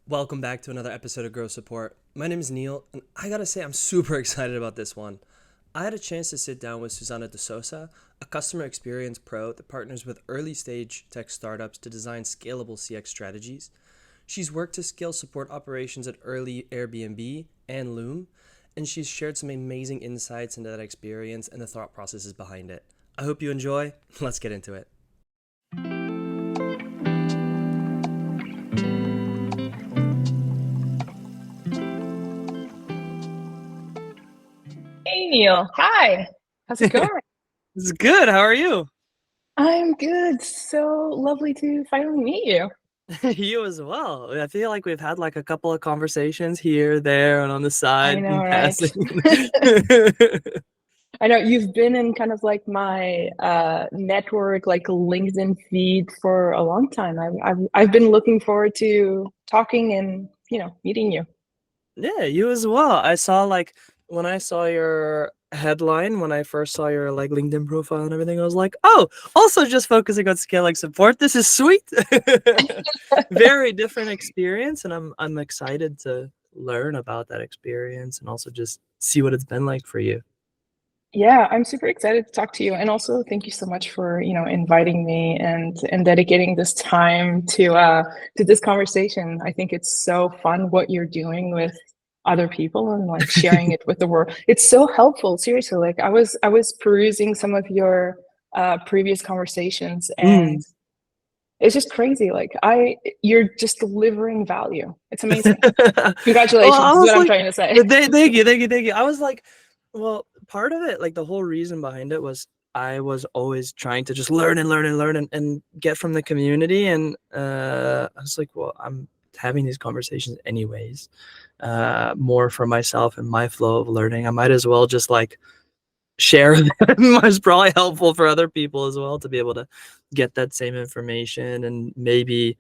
Welcome back to another episode of Grow Support. My name is Neil, and I gotta say, I'm super excited about this one. I had a chance to sit down with Susana de Sousa, a customer experience pro that partners with early stage tech startups to design scalable CX strategies. She's worked to scale support operations at early Airbnb and Loom, and she's shared some amazing insights into that experience and the thought processes behind it. I hope you enjoy. Let's get into it. Hey Neil, hi. How's it going? It's good. How are you? I'm good. So lovely to finally meet you. You as well. I feel like we've had like a couple of conversations here, there, and on the I side know, in right? passing. I know you've been in kind of like my network, like LinkedIn feed for a long time. I've been looking forward to talking and meeting you. Yeah, you as well. I saw like when I saw your headline, when I first saw your like LinkedIn profile and everything, I was like, oh, also just focusing on scaling support. This is sweet. Very different experience, and I'm excited to learn about that experience and also just see what it's been like for you. Yeah, I'm super excited to talk to you. And also thank you so much for, inviting me and dedicating this time to this conversation. I think it's so fun what you're doing with other people and like sharing it with the world. It's so helpful, seriously. Like I was perusing some of your previous conversations and Mm. it's just crazy. Like you're just delivering value. It's amazing. Well, I Congratulations, is was what I'm like, trying to say. thank you. I was like, well, part of it, like the whole reason behind it was I was always trying to just learn and learn and learn and get from the community. And I was like, well, I'm having these conversations anyways, more for myself and my flow of learning. I might as well just like share them. It's probably helpful for other people as well to be able to get that same information and maybe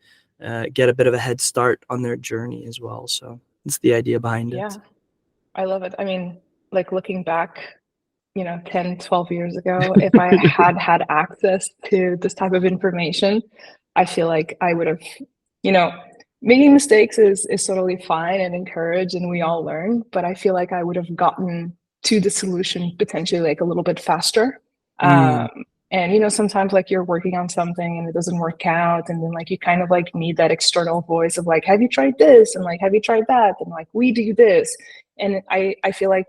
get a bit of a head start on their journey as well. So it's the idea behind it. Yeah, I love it. I mean, like looking back, 10, 12 years ago, if I had had access to this type of information, I feel like I would have, you know, making mistakes is totally fine and encouraged and we all learn, but I feel like I would have gotten to the solution potentially like a little bit faster. Mm. And sometimes like you're working on something and it doesn't work out, and then like you kind of like need that external voice of like, have you tried this? And like, have you tried that? And like, we do this. And I feel like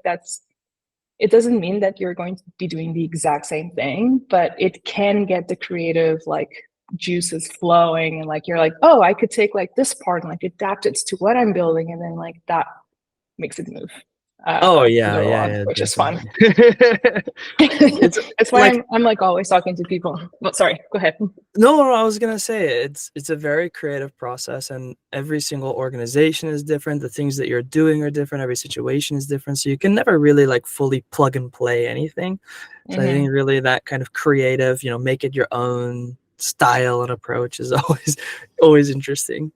it doesn't mean that you're going to be doing the exact same thing, but it can get the creative like juices flowing, and like you're like, oh, I could take like this part and like adapt it to what I'm building, and then like that makes it move Oh move yeah, yeah, along, yeah, which is fun. definitely. It's That's why like I'm like always talking to people. Well, sorry, go ahead. no, I was gonna say it's a very creative process, and every single organization is different. The things that you're doing are different. Every situation is different, so you can never really like fully plug and play anything. So I think Hmm. really that kind of creative, make it your own style and approach is always interesting.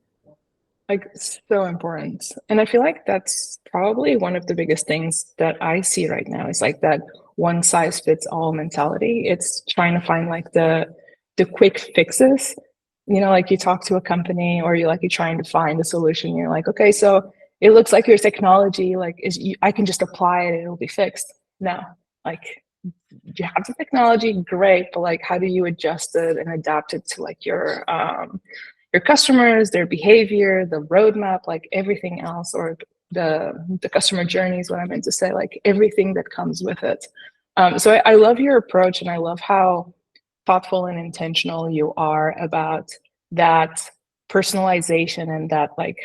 Like so important. And I feel like that's probably one of the biggest things that I see right now is like that one size fits all mentality. It's trying to find like the quick fixes. Like you talk to a company or you're trying to find a solution. You're like, okay, so it looks like your technology like I can just apply it, it'll be fixed. No, like you have the technology, great, but like how do you adjust it and adapt it to like your customers, their behavior, the roadmap, like everything else, or the customer journey is what I meant to say, like everything that comes with it. So I love your approach, and I love how thoughtful and intentional you are about that personalization and that like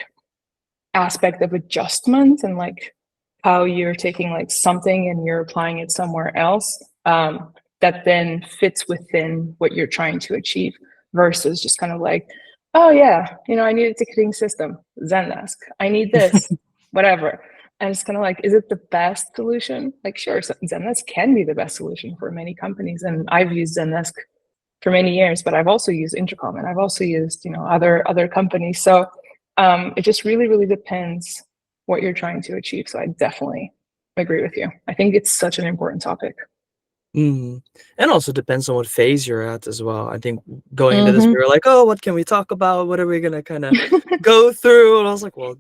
aspect of adjustment, and like how you're taking like something and you're applying it somewhere else, that then fits within what you're trying to achieve, versus just kind of like, oh yeah, I need a ticketing system, Zendesk, I need this, whatever. And it's kind of like, is it the best solution? Like, sure, so Zendesk can be the best solution for many companies, and I've used Zendesk for many years, but I've also used Intercom, and I've also used other companies. So it just really really depends what you're trying to achieve. So I definitely agree with you. I think it's such an important topic. Mm. And also depends on what phase you're at as well. I think going into this, we Mm-hmm. were like, oh, what can we talk about? What are we gonna kind of go through? And I was like, well,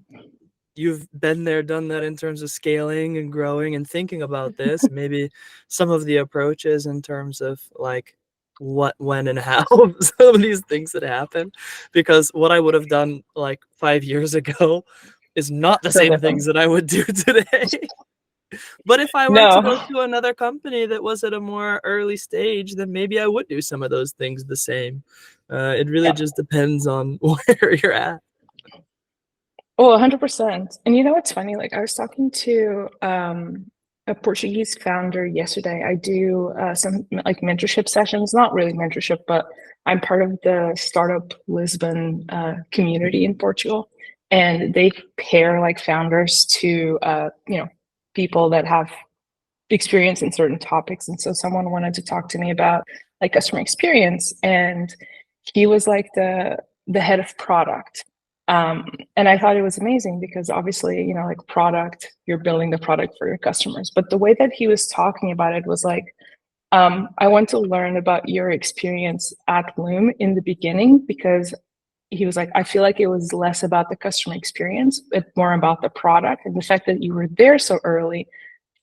you've been there, done that in terms of scaling and growing and thinking about this. Maybe some of the approaches in terms of like what, when, and how some of these things that happen. Because what I would have done like 5 years ago is not the So same different. things that I would do today. But if I were to go No. to another company that was at a more early stage, then maybe I would do some of those things the same. It really Yeah. just depends on where you're at. Oh, 100%. And you know what's funny? Like I was talking to a Portuguese founder yesterday. I do some like mentorship sessions, not really mentorship, but I'm part of the startup Lisbon community in Portugal. And they pair like founders to people that have experience in certain topics. And so someone wanted to talk to me about like customer experience, and he was like the head of product. And I thought it was amazing because obviously, you know, like product, you're building the product for your customers. But the way that he was talking about it was like, I want to learn about your experience at Loom in the beginning, because he was like, I feel like it was less about the customer experience, but more about the product. And the fact that you were there so early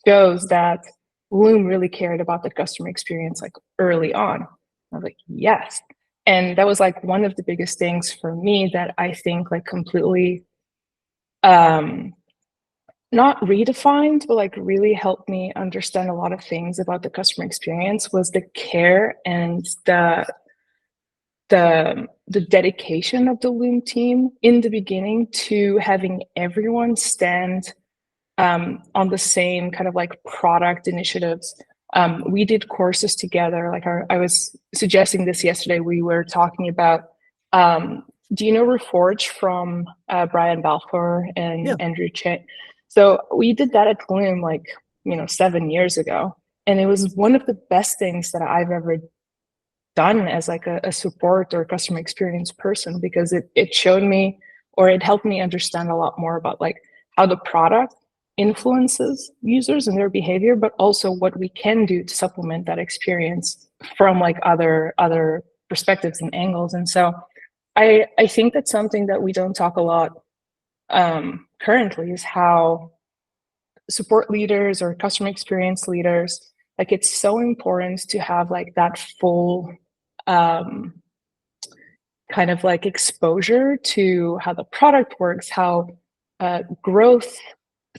shows that Loom really cared about the customer experience like early on. I was like, yes. And that was like one of the biggest things for me that I think like completely um not redefined, but like really helped me understand a lot of things about the customer experience was the care and the dedication of the Loom team in the beginning to having everyone stand on the same kind of like product initiatives. We did courses together. Like I was suggesting this yesterday. We were talking about, do you know Reforge from Brian Balfour and Yeah. Andrew Che? So we did that at Loom like, 7 years ago. And it was one of the best things that I've ever done as like a support or customer experience person, because it showed me, or it helped me understand a lot more about like how the product influences users and their behavior, but also what we can do to supplement that experience from like other perspectives and angles. And so I think that's something that we don't talk a lot currently, is how support leaders or customer experience leaders, like it's so important to have like that full um, kind of like exposure to how the product works, how growth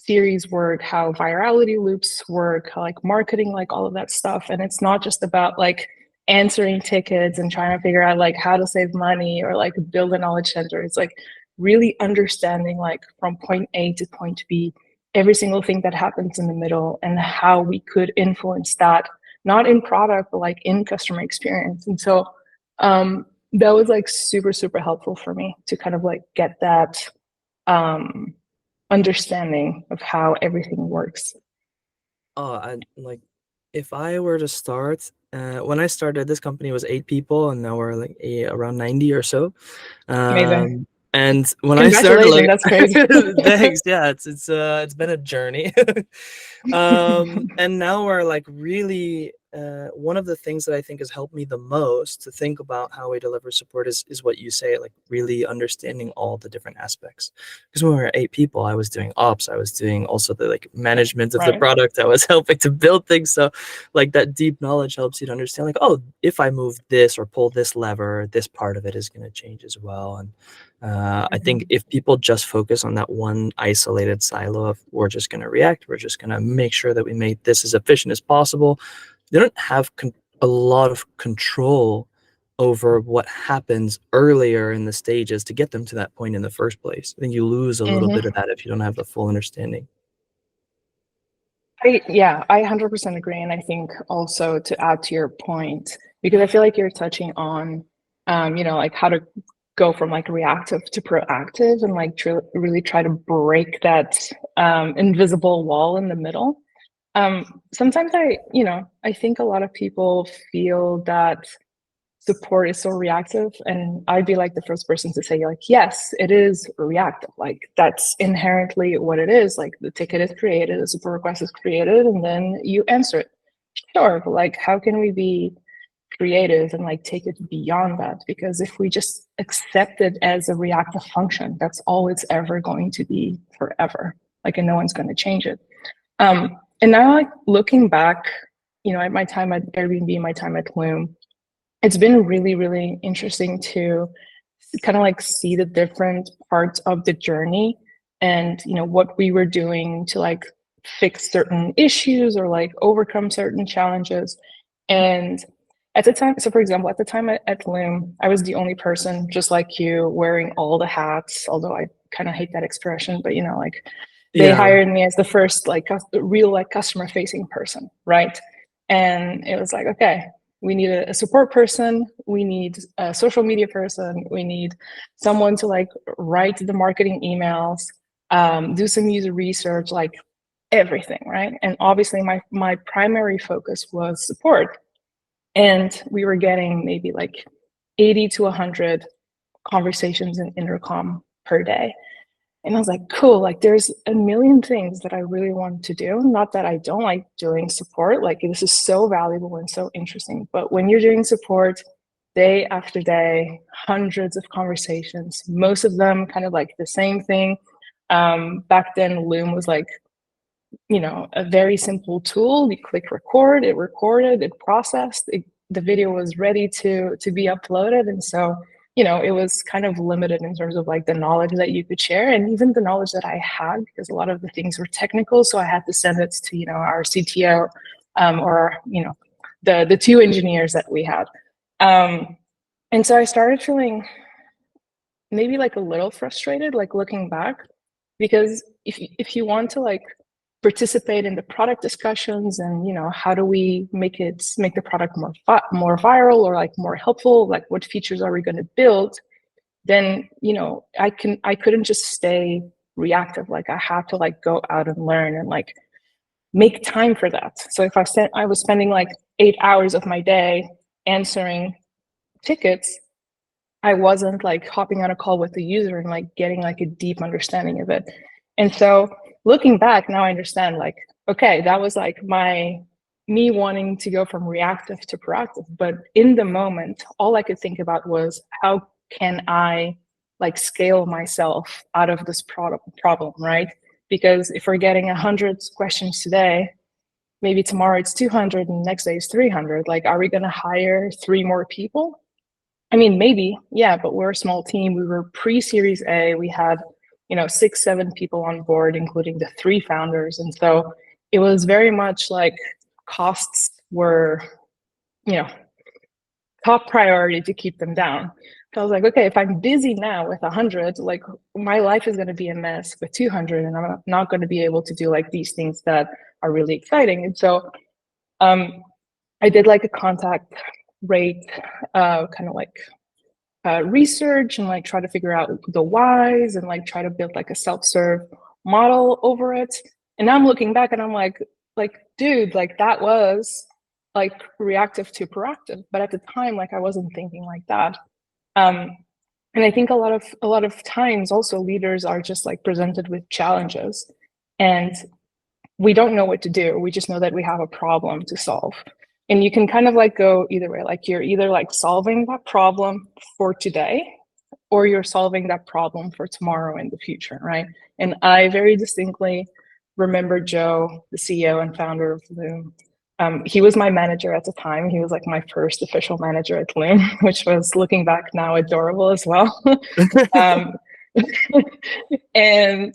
theories work, how virality loops work, how like marketing, like all of that stuff. And it's not just about like answering tickets and trying to figure out like how to save money or like build a knowledge center. It's like really understanding like from point A to point B, every single thing that happens in the middle and how we could influence that, not in product, but like in customer experience. And so that was like super, super helpful for me to kind of like get that um, understanding of how everything works. Oh, I like if I were to start, when I started, this company was 8 people, and now we're like around 90 or so. Amazing. And when I started, Congratulations. like, That's crazy. thanks, yeah, it's been a journey. And now we're like really one of the things that I think has helped me the most to think about how we deliver support is what you say, like really understanding all the different aspects. Because when we were 8 people, I was doing ops, I was doing also the like management of the Right. product, I was helping to build things. So like that deep knowledge helps you to understand like, oh, if I move this or pull this lever, this part of it is going to change as well. And I think Mhm. if people just focus on that one isolated silo of we're just going to react, we're just going to make sure that we make this as efficient as possible, they don't have a lot of control over what happens earlier in the stages to get them to that point in the first place. I think you lose a little bit of Mhm. that if you don't have the full understanding. Yeah, I 100% agree. And I think also to add to your point, because I feel like you're touching on, like how to go from like reactive to proactive and like really try to break that invisible wall in the middle. Sometimes I think a lot of people feel that support is so reactive, and I'd be like the first person to say like, yes, it is reactive. Like that's inherently what it is. Like the ticket is created, the support request is created, and then you answer it. Sure, but like, how can we be creative and like take it beyond that? Because if we just accept it as a reactive function, that's all it's ever going to be forever. Like, and no one's going to change it. And now, like looking back, at my time at Airbnb, my time at Loom, it's been really, really interesting to kind of like see the different parts of the journey and what we were doing to like fix certain issues or like overcome certain challenges. And at the time, so for example, at the time at Loom, I was the only person just like you wearing all the hats, although I kind of hate that expression, but like they Yeah. hired me as the first like real like customer facing person, right? And it was like, okay, we need a support person, we need a social media person, we need someone to like write the marketing emails, do some user research, like everything, right? And obviously my primary focus was support. And we were getting maybe like 80 to 100 conversations in intercom per day. And I was like, cool, like there's a million things that I really want to do. Not that I don't like doing support, like this is so valuable and so interesting. But when you're doing support day after day, hundreds of conversations, most of them kind of like the same thing. Back then, Loom was like, a very simple tool. You click record, it recorded, it processed, the video was ready to be uploaded. And so it was kind of limited in terms of like the knowledge that you could share and even the knowledge that I had, because a lot of the things were technical. So I had to send it to, our CTO, or, the two engineers that we had. And so I started feeling maybe like a little frustrated, like looking back, because if you want to like participate in the product discussions and how do we make the product more viral or like more helpful, like what features are we going to build, then I couldn't just stay reactive. Like I had to like go out and learn and like make time for that. So if I was spending like 8 hours of my day answering tickets, I wasn't like hopping on a call with the user and like getting like a deep understanding of it. And so looking back now, I understand like, okay, that was like me wanting to go from reactive to proactive. But in the moment, all I could think about was how can I like scale myself out of this problem, right? Because if we're getting 100 questions today, maybe tomorrow it's 200 and the next day is 300. Like, are we going to hire 3 more people? I mean, maybe, yeah, but we're a small team. We were pre-Series A. We had, 6, 7 people on board, including the 3 founders. And so it was very much like costs were, you know, top priority to keep them down. So I was like, okay, if I'm busy now with 100, like my life is going to be a mess with 200, and I'm not going to be able to do like these things that are really exciting. And so I did like a contact rate kind of like research and like try to figure out the whys and like try to build like a self-serve model over it. And now I'm looking back and I'm like, dude, like that was like reactive to proactive. But at the time, like I wasn't thinking like that. And I think a lot of times also leaders are just like presented with challenges and we don't know what to do. We just know that we have a problem to solve. And you can kind of like go either way. Like you're either like solving that problem for today or you're solving that problem for tomorrow in the future, right? And I very distinctly remember Joe, the CEO and founder of Loom. He was my manager at the time. He was like my first official manager at Loom, which was looking back now adorable as well. um, and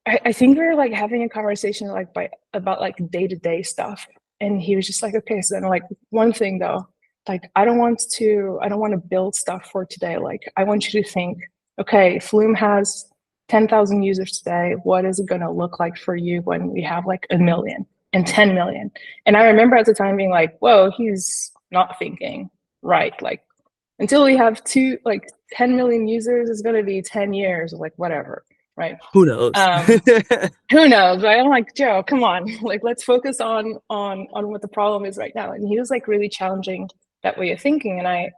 I think we were like having a conversation like about like day-to-day stuff. And he was just like, okay, so then like one thing though, like I don't want to build stuff for today. Like I want you to think, okay, if Loom has 10,000 users today, what is it going to look like for you when we have like 1 million and 10 million? And I remember at the time being like, whoa, he's not thinking right. Like until we have 10 million users, it's going to be 10 years, like whatever, right? Who knows? Who knows, right? I'm like, Joe, come on, like let's focus on what the problem is right now. And he was like really challenging that way of thinking, and I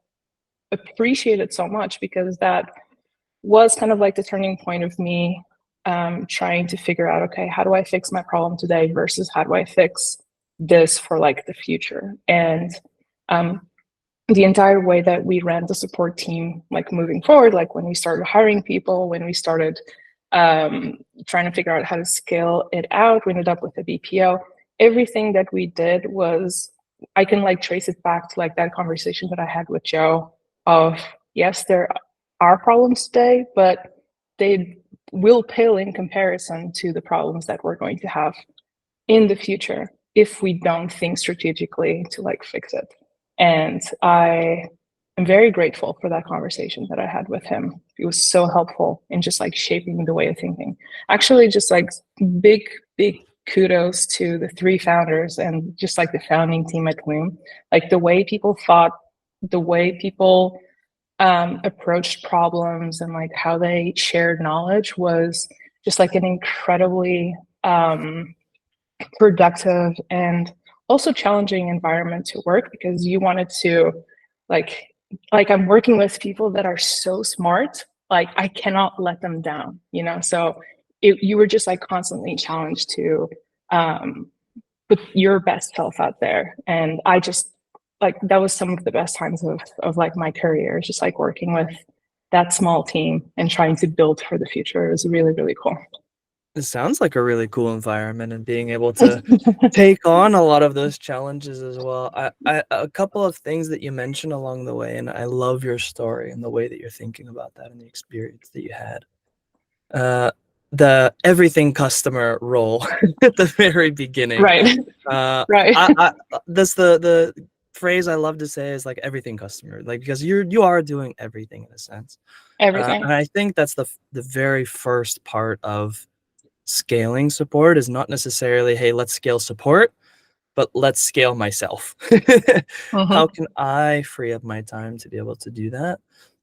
appreciate it so much because that was kind of like the turning point of me trying to figure out, okay, how do I fix my problem today versus how do I fix this for like the future. And um, the entire way that we ran the support team, like moving forward, like when we started hiring people, when we started trying to figure out how to scale it out, we ended up with a BPO. Everything that we did was, I can like trace it back to like that conversation that I had with Joe of, yes, there are problems today, but they will pale in comparison to the problems that we're going to have in the future if we don't think strategically to like fix it. And I am very grateful for that conversation that I had with him. It was so helpful in just like shaping the way of thinking. Actually, just like big kudos to the three founders and just like the founding team at Loom. Like the way people thought, the way people approached problems and like how they shared knowledge was just like an incredibly productive and also challenging environment to work, because you wanted to like I'm working with people that are so smart, like I cannot let them down, you know. So you were just like constantly challenged to put your best self out there. And I just like, that was some of the best times of like my career, just like working with that small team and trying to build for the future. It was really, really cool. It sounds like a really cool environment, and being able to take on a lot of those challenges as well. A couple of things that you mentioned along the way, and I love your story and the way that you're thinking about that and the experience that you had. The everything customer role at the very beginning. Right. Uh, Right. that's the phrase I love to say is like everything customer, like because you are doing everything in a sense. Everything. And I think that's the very first part of scaling support is not necessarily, hey, let's scale support, but let's scale myself. How Mm-hmm. can I free up my time to be able to do that?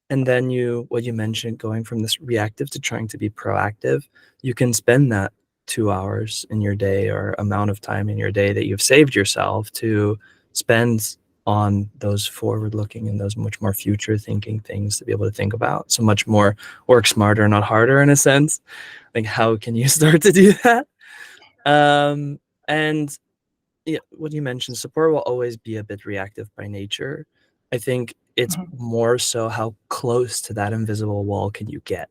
And then what you mentioned, going from this reactive to trying to be proactive, you can spend that 2 hours in your day or amount of time in your day that you've saved yourself to spend on those forward looking and those much more future thinking things to be able to think about. So much more work smarter, not harder in a sense. Like, how can you start to do that? And yeah, what you mentioned, support will always be a bit reactive by nature. I think it's Mm-hmm. more so how close to that invisible wall can you get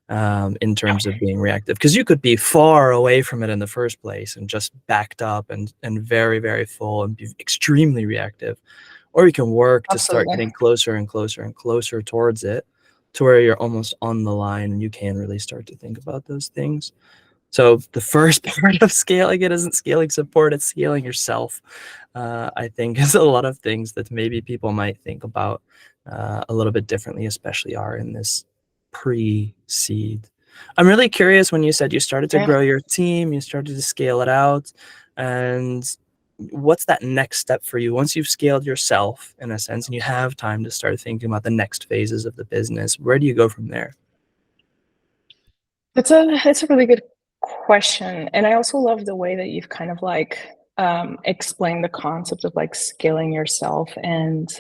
in Yeah. terms of being reactive, because you could be far away from it in the first place and just backed up and very, very full and be extremely reactive, or you can work to start Absolutely. getting closer and closer and closer towards it to where you're almost on the line and you can really start to think about those things. So the first part of scaling it isn't scaling support, it's scaling yourself. I think is a lot of things that maybe people might think about a little bit differently, especially are in this pre-seed. I'm really curious, when you said you started to Yeah. grow your team, you started to scale it out, and what's that next step for you once you've scaled yourself in a sense and you have time to start thinking about the next phases of the business? Where do you go from there? It's a really good question. And I also love the way that you've kind of like explained the concept of like scaling yourself and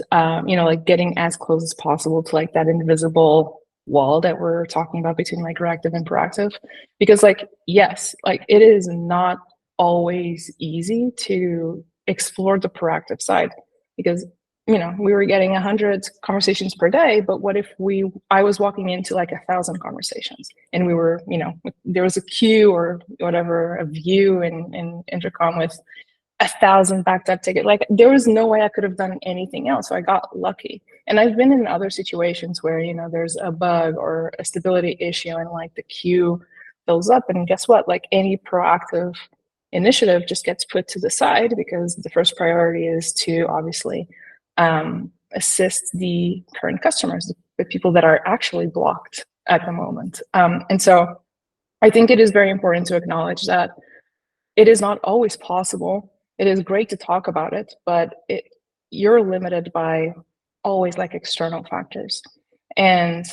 you know, like getting as close as possible to like that invisible wall that we're talking about between like reactive and proactive. Because like, yes, like it is not always easy to explore the proactive side, because you know, we were getting 100 conversations per day, but what if I was walking into like 1,000 conversations and we were, you know, there was a queue or whatever, a view in intercom with 1,000 backed up tickets. Like there was no way I could have done anything else. So I got lucky. And I've been in other situations where, you know, there's a bug or a stability issue and like the queue fills up. And guess what? Like any proactive initiative just gets put to the side, because the first priority is to obviously assist the current customers, the people that are actually blocked at the moment. And so I think it is very important to acknowledge that it is not always possible. It is great to talk about it, but you're limited by always like external factors and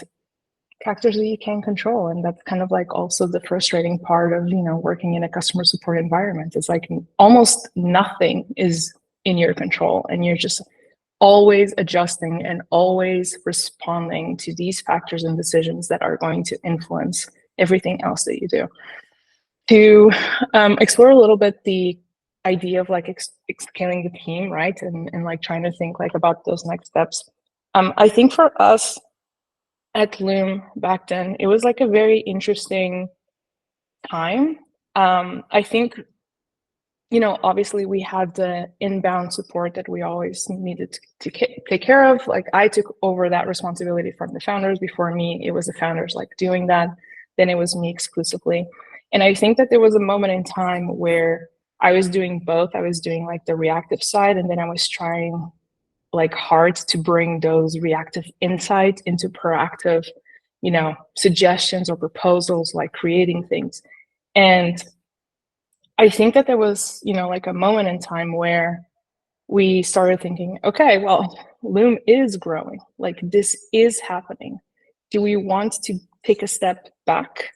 factors that you can't control. And that's kind of like also the frustrating part of, you know, working in a customer support environment. It's like almost nothing is in your control, and you're just always adjusting and always responding to these factors and decisions that are going to influence everything else that you do. To explore a little bit the idea of like scaling the team, right? And like trying to think like about those next steps. I think for us at Loom back then, it was like a very interesting time. I think, you know, obviously we had the inbound support that we always needed to take care of. Like I took over that responsibility from the founders. Before me, it was the founders like doing that. Then it was me exclusively. And I think that there was a moment in time where I was doing both. I was doing like the reactive side, and then I was trying like hard to bring those reactive insights into proactive, you know, suggestions or proposals, like creating things. And I think that there was, you know, like a moment in time where we started thinking, okay, well, Loom is growing. Like this is happening. Do we want to take a step back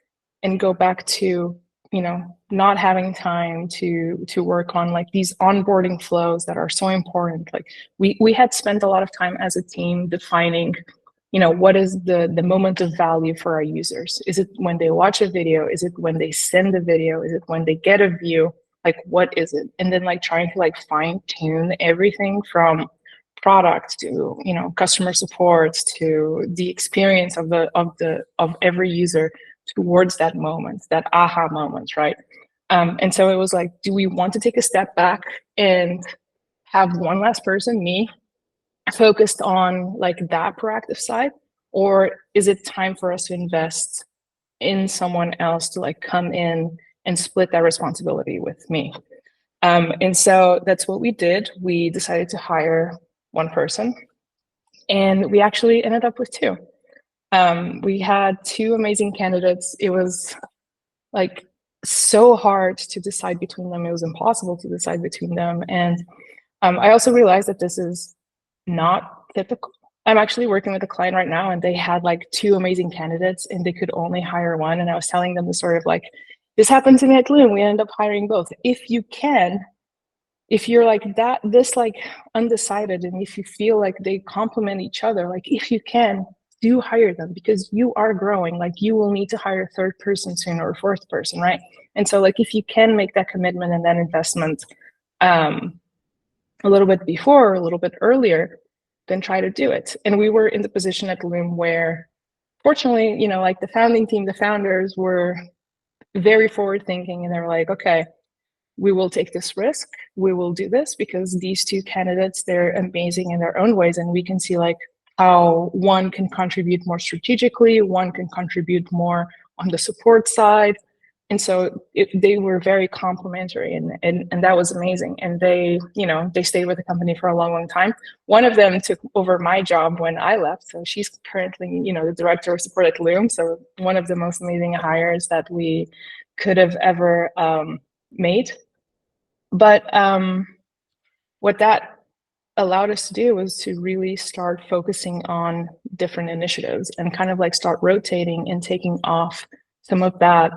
and go back to, you know, not having time to work on like these onboarding flows that are so important? Like we had spent a lot of time as a team defining, you know, what is the moment of value for our users? Is it when they watch a video? Is it when they send a video? Is it when they get a view? Like what is it? And then like trying to like fine tune everything from product to, you know, customer support to the experience of every user towards that moment, that aha moment, right? And so it was like, do we want to take a step back and have one last person, me, focused on like that proactive side, or is it time for us to invest in someone else to like come in and split that responsibility with me? And so that's what we did. We decided to hire one person, and we actually ended up with two. We had two amazing candidates. It was like so hard to decide between them. It was impossible to decide between them. And I also realized that this is not typical. I'm actually working with a client right now, and they had like two amazing candidates and they could only hire one. And I was telling them the story of like, this happened to me at Loom. We ended up hiring both. If you can, if you're like that, this like undecided, and if you feel like they complement each other, like if you can, do hire them, because you are growing. Like you will need to hire a third person soon, or a fourth person, right? And so like if you can make that commitment and that investment a little bit before or a little bit earlier, then try to do it. And we were in the position at Loom where, fortunately, you know, like the founding team, the founders were very forward thinking, and they were like, okay, we will take this risk. We will do this because these two candidates, they're amazing in their own ways. And we can see like how one can contribute more strategically, one can contribute more on the support side. And so they were very complimentary, and that was amazing. And they, you know, they stayed with the company for a long, long time. One of them took over my job when I left. So she's currently, you know, the director of support at Loom. So one of the most amazing hires that we could have ever made. But what that allowed us to do was to really start focusing on different initiatives and kind of like start rotating and taking off some of that.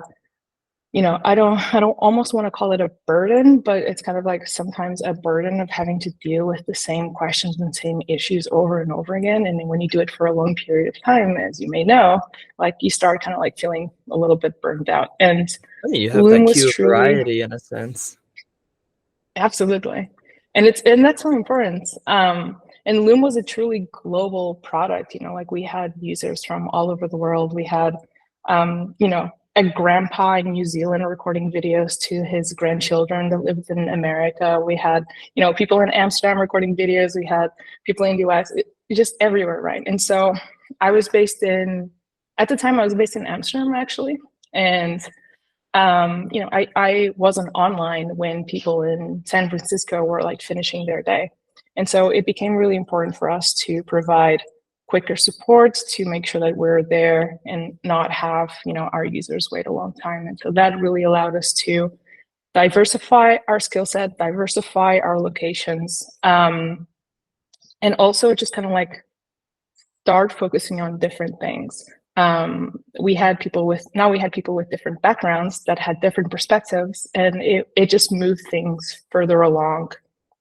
You know, I don't almost want to call it a burden, but it's kind of like sometimes a burden of having to deal with the same questions and same issues over and over again. And then when you do it for a long period of time, as you may know, like you start kind of like feeling a little bit burned out. And I mean, you have Loom that was cue of truly, variety in a sense. absolutely. And that's so important. And Loom was a truly global product. You know, like we had users from all over the world. We had, you know, a grandpa in New Zealand recording videos to his grandchildren that lived in America. We had, you know, people in Amsterdam recording videos. We had people in the US, just everywhere, right? And so I was based in, at the time I was based in Amsterdam actually. And you know, I wasn't online when people in San Francisco were like finishing their day. And so it became really important for us to provide quicker support to make sure that we're there and not have, you know, our users wait a long time. And so that really allowed us to diversify our skill set, diversify our locations, and also just kind of like start focusing on different things. We had people with different backgrounds that had different perspectives, and it just moved things further along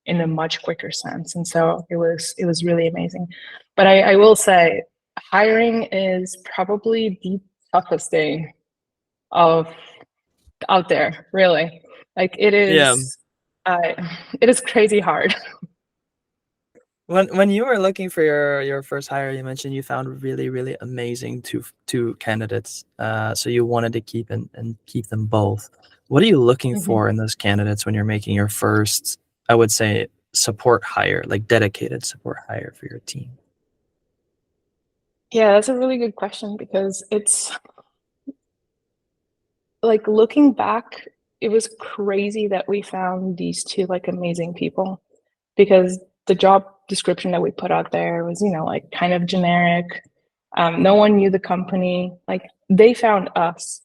in a much quicker sense. And so it was really amazing. But I will say, hiring is probably the toughest thing of out there, really. Like it Yeah. is. It is crazy hard. When you were looking for your first hire, you mentioned you found really, really amazing two candidates. So you wanted to and keep them both. What are you looking Mhm. for in those candidates when you're making your first, I would say, support hire, like dedicated support hire for your team? Yeah, that's a really good question because it's like looking back, it was crazy that we found these two like amazing people because the job description that we put out there was, like kind of generic. No one knew the company. Like they found us.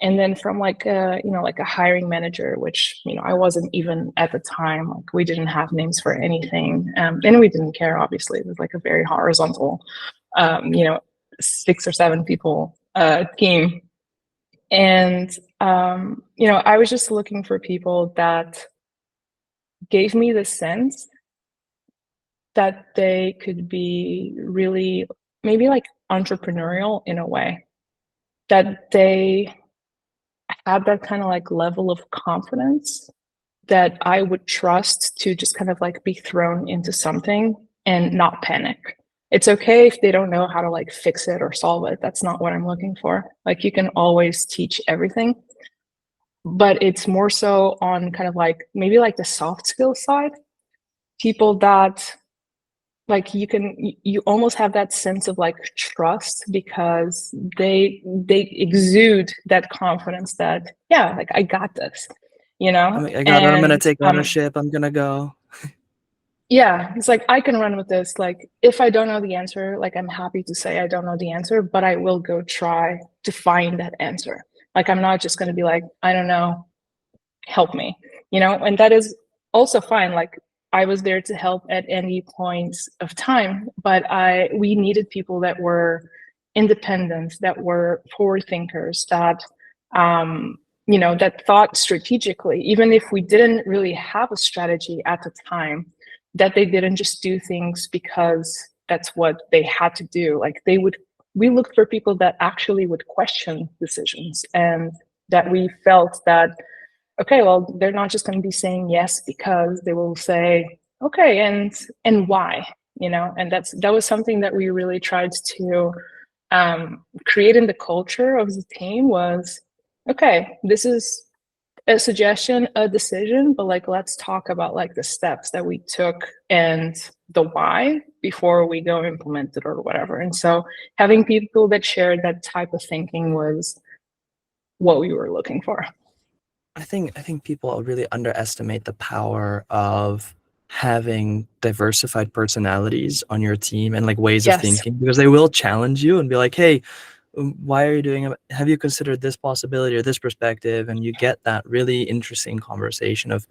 And then from like like a hiring manager, which, I wasn't even at the time, like we didn't have names for anything. And we didn't care, obviously. It was like a very horizontal, um, you know, 6 or 7 people team. And I was just looking for people that gave me the sense that they could be really maybe like entrepreneurial in a way, that they had that kind of like level of confidence that I would trust to just kind of like be thrown into something and not panic. It's okay if they don't know how to like fix it or solve it. That's not what I'm looking for. Like you can always teach everything, but it's more so on kind of like maybe like the soft skill side, people that like you almost have that sense of like trust because they exude that confidence that yeah, like I got this, I got it. I'm gonna and take ownership. I'm gonna go. yeah, it's like I can run with this. Like if I don't know the answer, like I'm happy to say I don't know the answer, but I will go try to find that answer. Like I'm not just going to be like I don't know, help me, and that is also fine. Like I was there to help at any point of time, but we needed people that were independent, that were forward thinkers, that that thought strategically, even if we didn't really have a strategy at the time, that they didn't just do things because that's what they had to do. Like we looked for people that actually would question decisions, and that we felt that okay, well, they're not just going to be saying yes because they will say, okay, and why, and that was something that we really tried to create in the culture of the team was, okay, this is a suggestion, a decision, but like let's talk about like the steps that we took and the why before we go implement it or whatever. And so having people that shared that type of thinking was what we were looking for. I think people really underestimate the power of having diversified personalities on your team and like ways of Yes. thinking, because they will challenge you and be like, "Hey, why are you doing it? Have you considered this possibility or this perspective?" And you get that really interesting conversation of,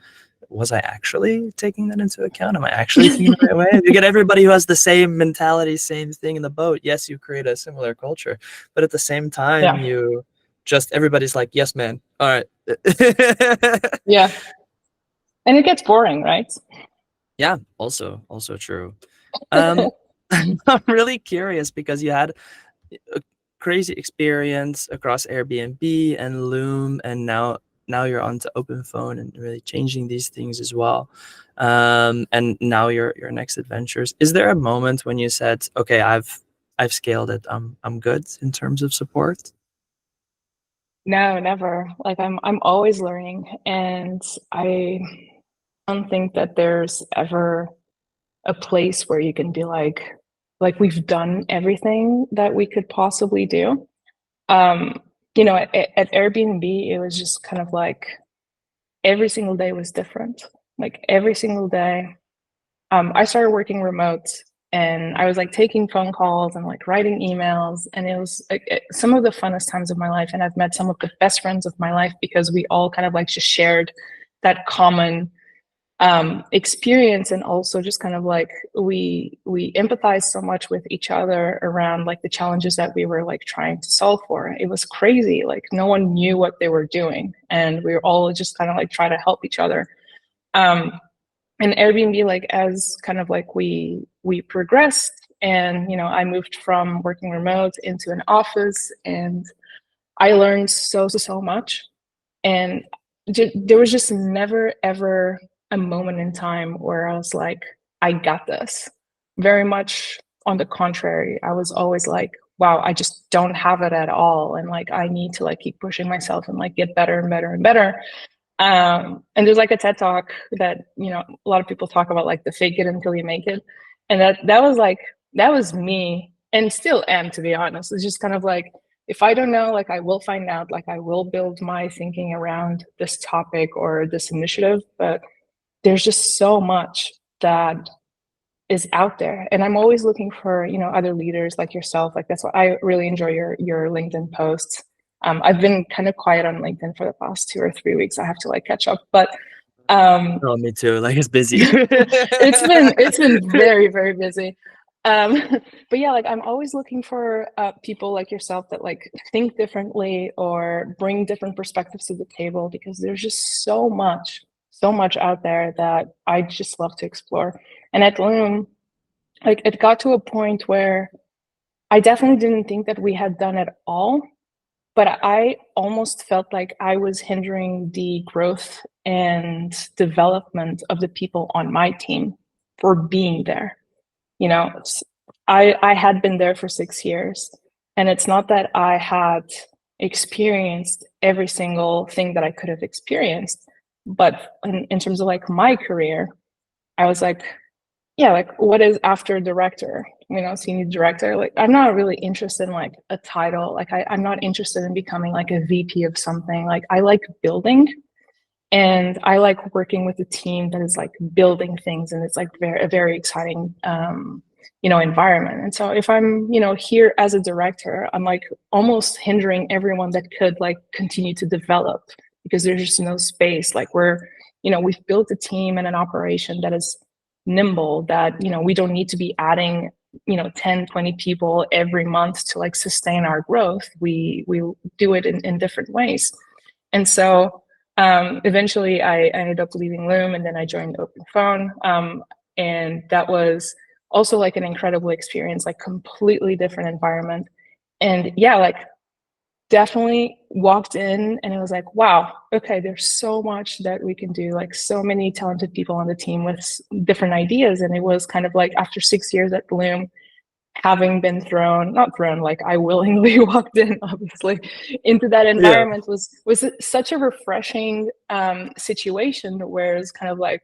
was I actually taking that into account? Am I actually thinking the right way? If you get everybody who has the same mentality, same thing in the boat, yes, you create a similar culture. But at the same time, Yeah. you just everybody's like, yes, man. All right. Yeah. And it gets boring, right? Yeah, also true. Um, I'm really curious because you had a crazy experience across Airbnb and Loom, and now you're onto open phone and really changing these things as well. And now your next adventures. Is there a moment when you said, "Okay, I've scaled it. I'm good in terms of support"? No, never. Like I'm always learning, and I don't think that there's ever a place where you can be like we've done everything that we could possibly do. Um, at Airbnb, it was just kind of like every single day was different. Like every single day, I started working remote and I was like taking phone calls and like writing emails. And it was like some of the funnest times of my life. And I've met some of the best friends of my life because we all kind of like just shared that common experience. And also just kind of like we empathized so much with each other around like the challenges that we were like trying to solve for. It was crazy. Like no one knew what they were doing. And we were all just kind of like try to help each other. Um, and Airbnb, like as kind of like we progressed, and I moved from working remote into an office, and I learned so much, and there was just never ever a moment in time where I was like, I got this. Very much on the contrary, I was always like, wow, I just don't have it at all. And like, I need to like keep pushing myself and like get better and better and better. And there's like a TED talk that, you know, a lot of people talk about like the fake it until you make it. And that was like, that was me and still am, to be honest. It's just kind of like, if I don't know, like I will find out, like I will build my thinking around this topic or this initiative. But there's just so much that is out there. And I'm always looking for, you know, other leaders like yourself. Like that's why I really enjoy your LinkedIn posts. I've been kind of quiet on LinkedIn for the past 2 or 3 weeks. I have to like catch up. But Oh, me too. Like it's busy. it's been very, very busy. Um, but yeah, like I'm always looking for people like yourself that like think differently or bring different perspectives to the table, because there's just so much out there that I just love to explore. And at Loom, like it got to a point where I definitely didn't think that we had done it all, but I almost felt like I was hindering the growth and development of the people on my team for being there. You know, I had been there for 6 years, and it's not that I had experienced every single thing that I could have experienced, but in terms of like my career, I was like, yeah, like what is after director, you know, senior director? Like I'm not really interested in like a title. Like I'm not interested in becoming like a VP of something. Like I like building, and I like working with a team that is like building things, and it's like a very exciting you know, environment. And so if I'm, you know, here as a director, I'm like almost hindering everyone that could like continue to develop, because there's just no space. Like we're, you know, we've built a team and an operation that is nimble, that, you know, we don't need to be adding, you know, 10, 20 people every month to like sustain our growth. We do it in different ways. And so eventually I ended up leaving Loom, and then I joined Open Phone. And that was also like an incredible experience, like completely different environment. And yeah, like definitely walked in and it was like, wow, okay, there's so much that we can do, like so many talented people on the team with different ideas. And it was kind of like after 6 years at Loom, having been not thrown, like I willingly walked in, obviously, into that Yeah. environment was such a refreshing situation, where it's kind of like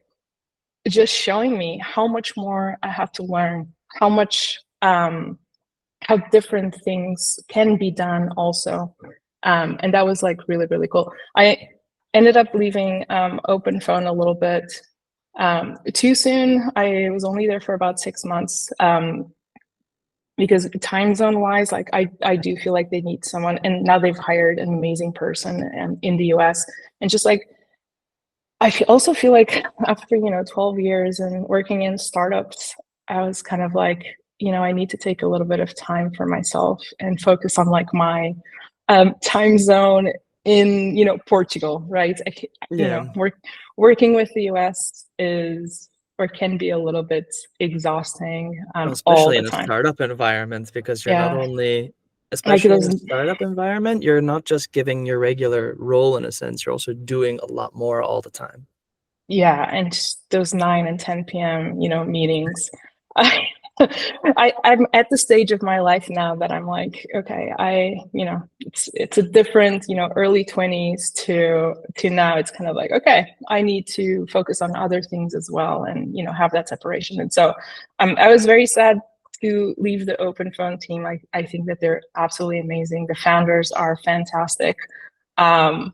just showing me how much more I have to learn, how much how different things can be done also. And that was like really, really cool. I ended up leaving Open Phone a little bit too soon. I was only there for about 6 months. Because time zone wise, like I do feel like they need someone, and now they've hired an amazing person in the US. And just like also feel like after, you know, 12 years and working in startups, I was kind of like, you know, I need to take a little bit of time for myself and focus on like my time zone in, you know, Portugal, right? You Yeah. know, working with the US is or can be a little bit exhausting Well, all especially the in a time. startup environment, because you're not Yeah, only, like it especially in a doesn't. startup environment, you're not just giving your regular role in a sense, you're also doing a lot more all the time. Yeah, and just those 9 and 10 p.m., you know, meetings. I, I'm at the stage of my life now that I'm like, okay, you know, it's a different, you know, early 20s to now. It's kind of like, okay, I need to focus on other things as well, and you know, have that separation. And so, I was very sad to leave the Open Phone team. I think that they're absolutely amazing. The founders are fantastic. Um,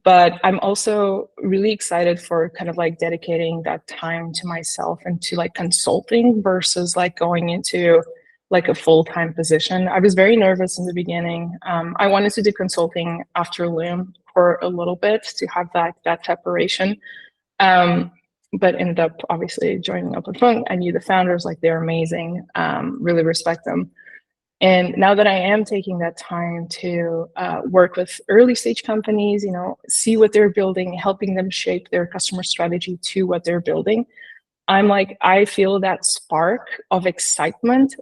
but I'm also really excited for kind of like dedicating that time to myself and to like consulting versus like going into like a full-time position. I was very nervous in the beginning. I wanted to do consulting after Loom for a little bit to have that separation. Um, but ended up obviously joining Open Phone. I knew the founders, like they're amazing, really respect them. And now that I am taking that time to work with early stage companies, you know, see what they're building, helping them shape their customer strategy to what they're building, I'm like, I feel that spark of excitement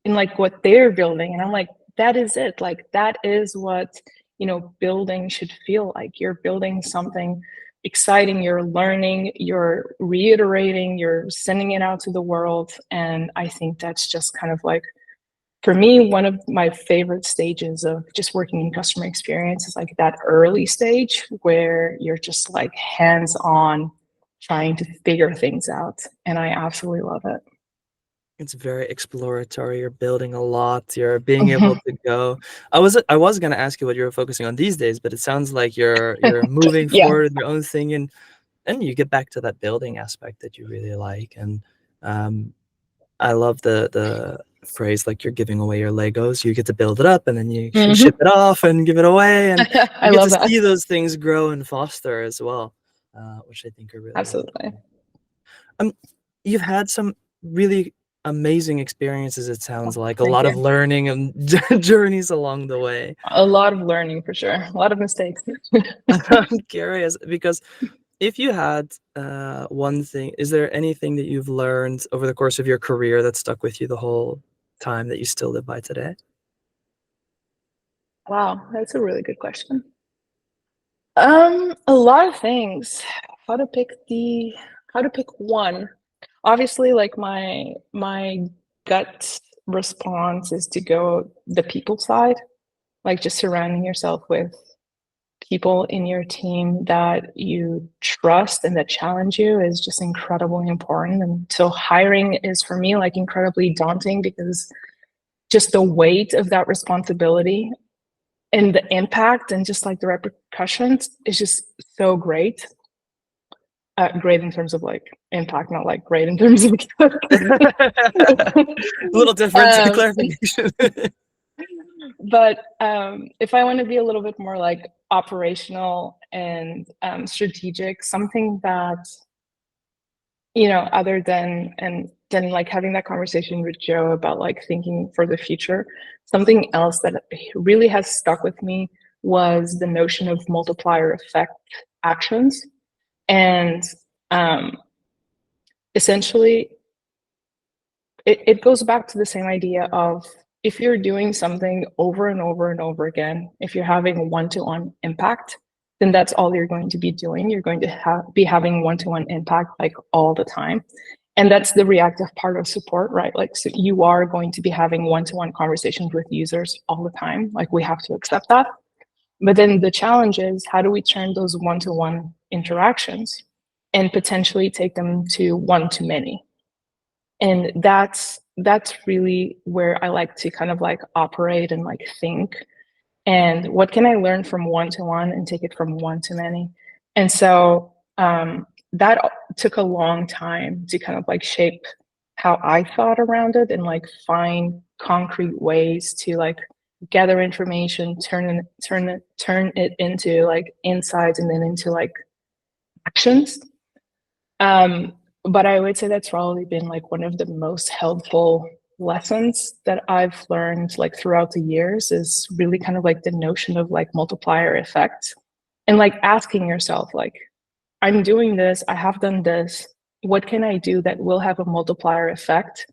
in like what they're building. And I'm like, that is it. Like, that is what, you know, building should feel like. You're building something exciting, you're learning, you're reiterating, you're sending it out to the world. And I think that's just kind of like, for me, one of my favorite stages of just working in customer experience is like that early stage where you're just like hands on trying to figure things out. And I absolutely love it. It's very exploratory. You're building a lot. You're being able to go. I was gonna ask you what you're focusing on these days, but it sounds like you're moving Yeah. forward in your own thing, and you get back to that building aspect that you really like. And um, I love the phrase like you're giving away your Legos. You get to build it up, and then you can ship Hmm. it off and give it away, and I you get love to that. see those things grow and foster as well, which I think are really, really Absolutely. cool. Um, you've had some really amazing experiences, it sounds like, a Thank lot of you. learning and journeys along the way. A lot of learning for sure. A lot of mistakes. I'm curious because if you had one thing, is there anything that you've learned over the course of your career that stuck with you the whole time that you still live by today? Wow, that's a really good question. A lot of things. How to pick the how to pick one. Obviously, like my gut response is to go the people side, like just surrounding yourself with people in your team that you trust and that challenge you is just incredibly important. And so hiring is for me like incredibly daunting because just the weight of that responsibility and the impact and just like the repercussions is just so great. Great in terms of like impact, not like great in terms of A little difference, um, clarification. but if I want to be a little bit more like operational and strategic, something that other than and then like having that conversation with Joe about like thinking for the future, something else that really has stuck with me was the notion of multiplier effect actions. And um, essentially, it goes back to the same idea of if you're doing something over and over and over again, if you're having one-to-one impact, then that's all you're going to be doing. You're going to be having one-to-one impact like all the time. And that's the reactive part of support, right? Like, so you are going to be having one-to-one conversations with users all the time. Like, we have to accept that. But then the challenge is how do we turn those one-to-one interactions and potentially take them to one-to-many? And that's really where I like to kind of like operate and like think. And what can I learn from one-to-one and take it from one-to-many? And so that took a long time to kind of like shape how I thought around it and like find concrete ways to like gather information, turn it into like insights and then into like actions. Um, but I would say that's probably been like one of the most helpful lessons that I've learned like throughout the years is really kind of like the notion of like multiplier effect and like asking yourself like I'm doing this, I have done this, what can I do that will have a multiplier effect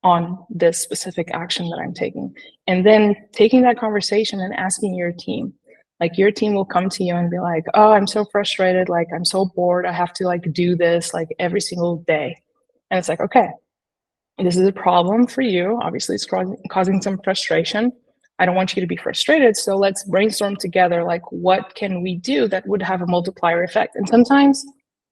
on this specific action that I'm taking? And then taking that conversation and asking your team. Like your team will come to you and be like, "Oh, I'm so frustrated, like I'm so bored. I have to like do this like every single day." And it's like, "Okay, this is a problem for you. Obviously, it's causing some frustration. I don't want you to be frustrated. So let's brainstorm together. Like, what can we do that would have a multiplier effect?" And sometimes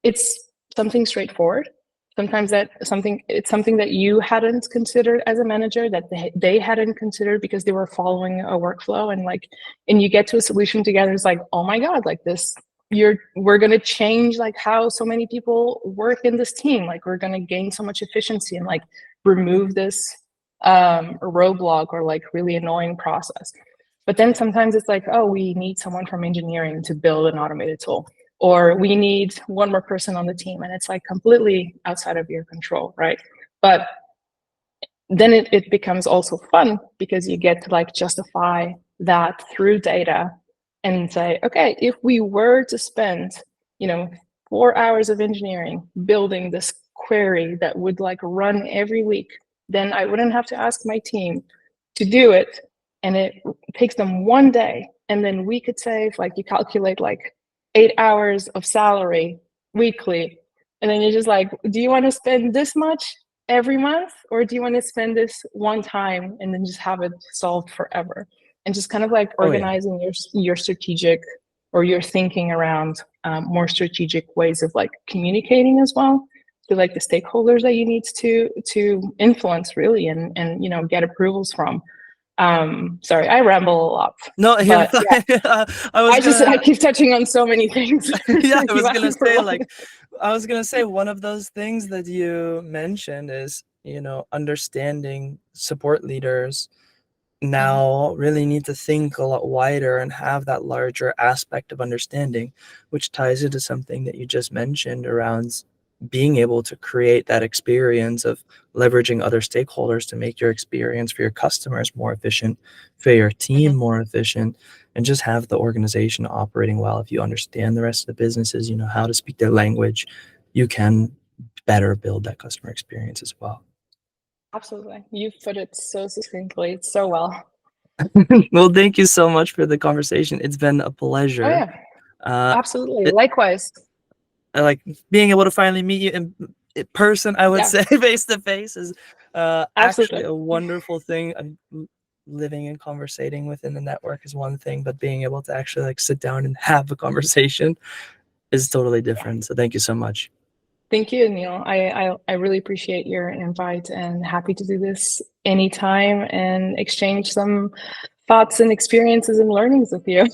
it's something straightforward. Sometimes it's something that you hadn't considered as a manager that they hadn't considered because they were following a workflow and you get to a solution together. It's like, oh my God, like this we're going to change like how so many people work in this team. Like we're going to gain so much efficiency and like remove this roadblock or like really annoying process. But then sometimes it's like, oh, we need someone from engineering to build an automated tool, or we need one more person on the team, and it's like completely outside of your control, right? But then it becomes also fun because you get to like justify that through data and say, okay, if we were to spend, 4 hours of engineering building this query that would like run every week, then I wouldn't have to ask my team to do it. And it takes them one day. And then we could save, like you calculate like 8 hours of salary weekly. And then you're just like, do you want to spend this much every month? Or do you want to spend this one time and then just have it solved forever? And just kind of like Oh yeah. organizing your strategic or your thinking around more strategic ways of like communicating as well to like the stakeholders that you need to influence really and you know get approvals from. Sorry, I ramble a lot, No, you're but yeah, fine. I was I gonna, keep touching on so many things. yeah, I You was asked gonna me for say one. like, I was gonna say one of those things that you mentioned is, you know, understanding support leaders now really need to think a lot wider and have that larger aspect of understanding, which ties into something that you just mentioned around being able to create that experience of leveraging other stakeholders to make your experience for your customers more efficient, for your team Mhm. more efficient, and just have the organization operating well. If you understand the rest of the businesses, you know how to speak their language, you can better build that customer experience as well. Absolutely. You've put it so succinctly, so well. Well, thank you so much for the conversation. It's been a Oh pleasure. yeah, Uh, absolutely. it, Likewise. I like being able to finally meet you in person, I would Yeah, say face to face is actually absolutely. a wonderful thing. Living and conversating within the network is one thing, but being able to actually like sit down and have a conversation is totally Yeah. different. So thank you so much. Thank you, Neil. I really appreciate your invite and happy to do this anytime and exchange some thoughts and experiences and learnings with you.